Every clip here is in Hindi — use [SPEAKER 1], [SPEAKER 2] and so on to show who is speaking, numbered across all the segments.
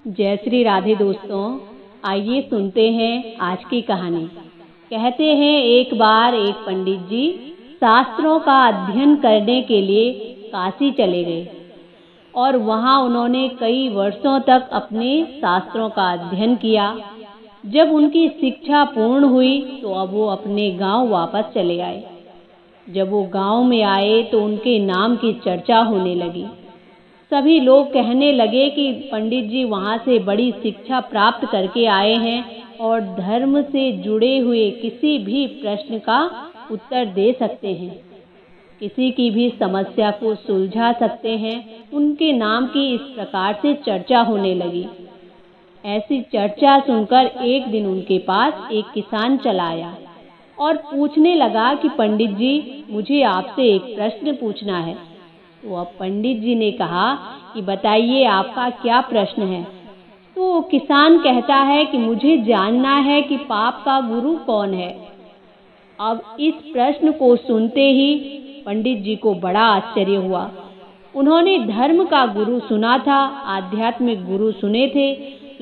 [SPEAKER 1] जय श्री राधे दोस्तों, आइए सुनते हैं आज की कहानी। कहते हैं एक बार एक पंडित जी शास्त्रों का अध्ययन करने के लिए काशी चले गए और वहाँ उन्होंने कई वर्षों तक अपने शास्त्रों का अध्ययन किया। जब उनकी शिक्षा पूर्ण हुई तो अब वो अपने गांव वापस चले आए। जब वो गांव में आए तो उनके नाम की चर्चा होने लगी। सभी लोग कहने लगे कि पंडित जी वहाँ से बड़ी शिक्षा प्राप्त करके आए हैं और धर्म से जुड़े हुए किसी भी प्रश्न का उत्तर दे सकते हैं, किसी की भी समस्या को सुलझा सकते हैं। उनके नाम की इस प्रकार से चर्चा होने लगी। ऐसी चर्चा सुनकर एक दिन उनके पास एक किसान चला आया और पूछने लगा कि पंडित जी, मुझे आपसे एक प्रश्न पूछना है। तो अब पंडित जी ने कहा कि बताइए आपका क्या प्रश्न है। तो किसान कहता है कि मुझे जानना है कि पाप का गुरु कौन है। अब इस प्रश्न को सुनते ही पंडित जी को बड़ा आश्चर्य हुआ। उन्होंने धर्म का गुरु सुना था, आध्यात्मिक गुरु सुने थे,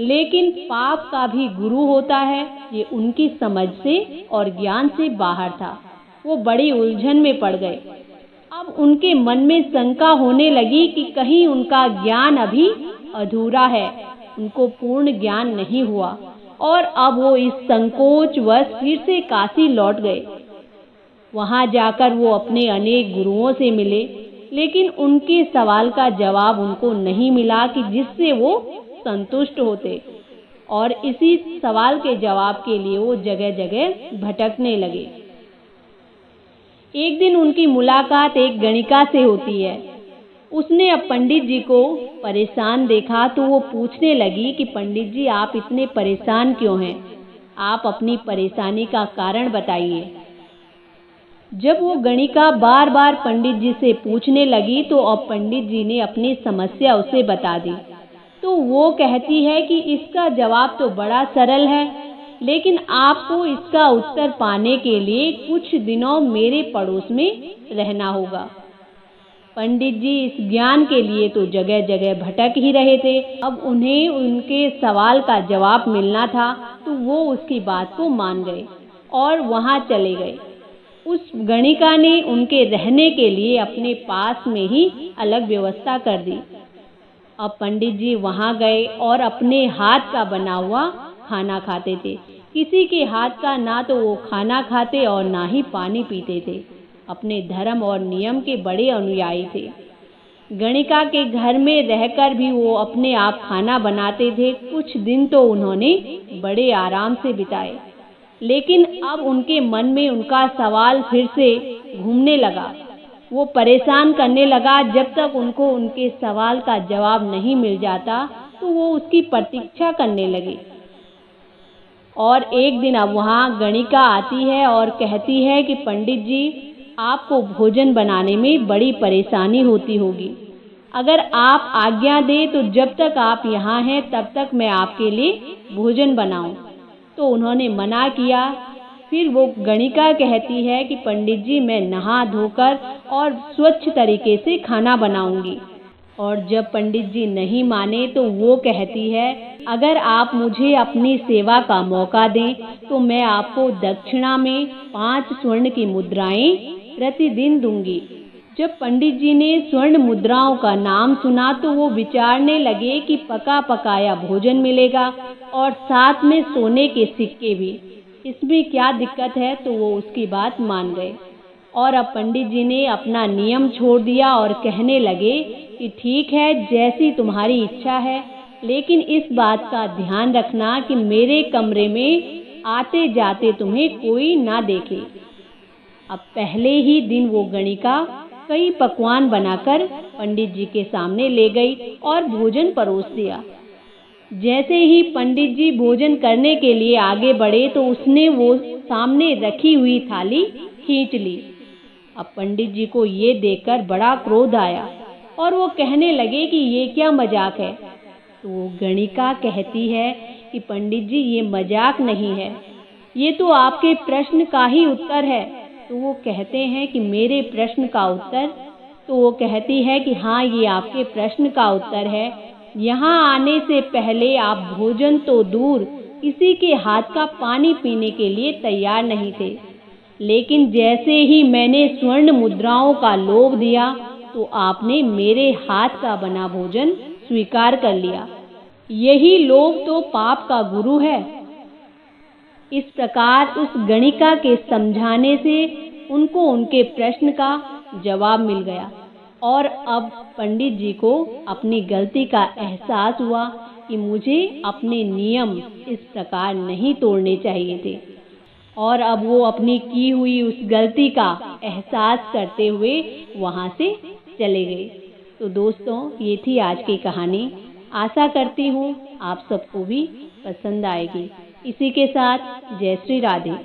[SPEAKER 1] लेकिन पाप का भी गुरु होता है, ये उनकी समझ से और ज्ञान से बाहर था। वो बड़ी उलझन में पड़ गए। अब उनके मन में शंका होने लगी कि कहीं उनका ज्ञान अभी अधूरा है, उनको पूर्ण ज्ञान नहीं हुआ। और अब वो इस संकोचवश फिर से काशी लौट गए। वहां जाकर वो अपने अनेक गुरुओं से मिले, लेकिन उनके सवाल का जवाब उनको नहीं मिला कि जिससे वो संतुष्ट होते। और इसी सवाल के जवाब के लिए वो जगह जगह भटकने लगे। एक दिन उनकी मुलाकात एक गणिका से होती है। उसने अब पंडित जी को परेशान देखा तो वो पूछने लगी कि पंडित जी, आप इतने परेशान क्यों हैं? आप अपनी परेशानी का कारण बताइए। जब वो गणिका बार बार पंडित जी से पूछने लगी तो अब पंडित जी ने अपनी समस्या उसे बता दी। तो वो कहती है कि इसका जवाब तो बड़ा सरल है, लेकिन आपको इसका उत्तर पाने के लिए कुछ दिनों मेरे पड़ोस में रहना होगा। पंडित जी इस ज्ञान के लिए तो जगह जगह भटक ही रहे थे। अब उन्हें उनके सवाल का जवाब मिलना था, तो वो उसकी बात को मान गए और वहाँ चले गए। उस गणिका ने उनके रहने के लिए अपने पास में ही अलग व्यवस्था कर दी। अब पंडित जी वहाँ गए और अपने हाथ का बना हुआ खाना खाते थे। किसी के हाथ का ना तो वो खाना खाते और ना ही पानी पीते थे। अपने धर्म और नियम के बड़े अनुयायी थे। गणिका के घर में रहकर भी वो अपने आप खाना बनाते थे। कुछ दिन तो उन्होंने बड़े आराम से बिताए, लेकिन अब उनके मन में उनका सवाल फिर से घूमने लगा। वो परेशान करने लगा। जब तक उनको उनके सवाल का जवाब नहीं मिल जाता तो वो उसकी प्रतीक्षा करने लगे। और एक दिन अब वहाँ गणिका आती है और कहती है कि पंडित जी, आपको भोजन बनाने में बड़ी परेशानी होती होगी। अगर आप आज्ञा दें तो जब तक आप यहाँ हैं तब तक मैं आपके लिए भोजन बनाऊं। तो उन्होंने मना किया। फिर वो गणिका कहती है कि पंडित जी, मैं नहा धोकर और स्वच्छ तरीके से खाना बनाऊंगी। और जब पंडित जी नहीं माने तो वो कहती है, अगर आप मुझे अपनी सेवा का मौका दें तो मैं आपको दक्षिणा में 5 स्वर्ण की मुद्राएं प्रतिदिन दूंगी। जब पंडित जी ने स्वर्ण मुद्राओं का नाम सुना तो वो विचारने लगे कि पका पकाया भोजन मिलेगा और साथ में सोने के सिक्के भी, इसमें क्या दिक्कत है। तो वो उसकी बात मान गए। और अब पंडित जी ने अपना नियम छोड़ दिया और कहने लगे कि ठीक है, जैसी तुम्हारी इच्छा है, लेकिन इस बात का ध्यान रखना कि मेरे कमरे में आते जाते तुम्हें कोई ना देखे। अब पहले ही दिन वो गणिका कई पकवान बनाकर पंडित जी के सामने ले गई और भोजन परोस दिया। जैसे ही पंडित जी भोजन करने के लिए आगे बढ़े तो उसने वो सामने रखी हुई थाली खींच ली। अब पंडित जी को ये देखकर बड़ा क्रोध आया और वो कहने लगे कि ये क्या मजाक है। तो वो गणिका कहती है कि पंडित जी, ये मजाक नहीं है, ये तो आपके प्रश्न का ही उत्तर है। तो वो कहते हैं कि मेरे प्रश्न का उत्तर? तो वो कहती है कि हाँ, ये आपके प्रश्न का उत्तर है। यहाँ आने से पहले आप भोजन तो दूर किसी के हाथ का पानी पीने के लिए तैयार नहीं थे, लेकिन जैसे ही मैंने स्वर्ण मुद्राओं का लोभ दिया तो आपने मेरे हाथ का बना भोजन स्वीकार कर लिया। यही लोभ तो पाप का गुरु है। इस प्रकार उस गणिका के समझाने से उनको उनके प्रश्न का जवाब मिल गया और अब पंडित जी को अपनी गलती का एहसास हुआ कि मुझे अपने नियम इस प्रकार नहीं तोड़ने चाहिए थे, और अब वो अपनी की हुई उस गलती का एहसास करते हुए वहाँ से चले गए। तो दोस्तों, ये थी आज की कहानी। आशा करती हूँ आप सबको भी पसंद आएगी। इसी के साथ जय श्री राधे।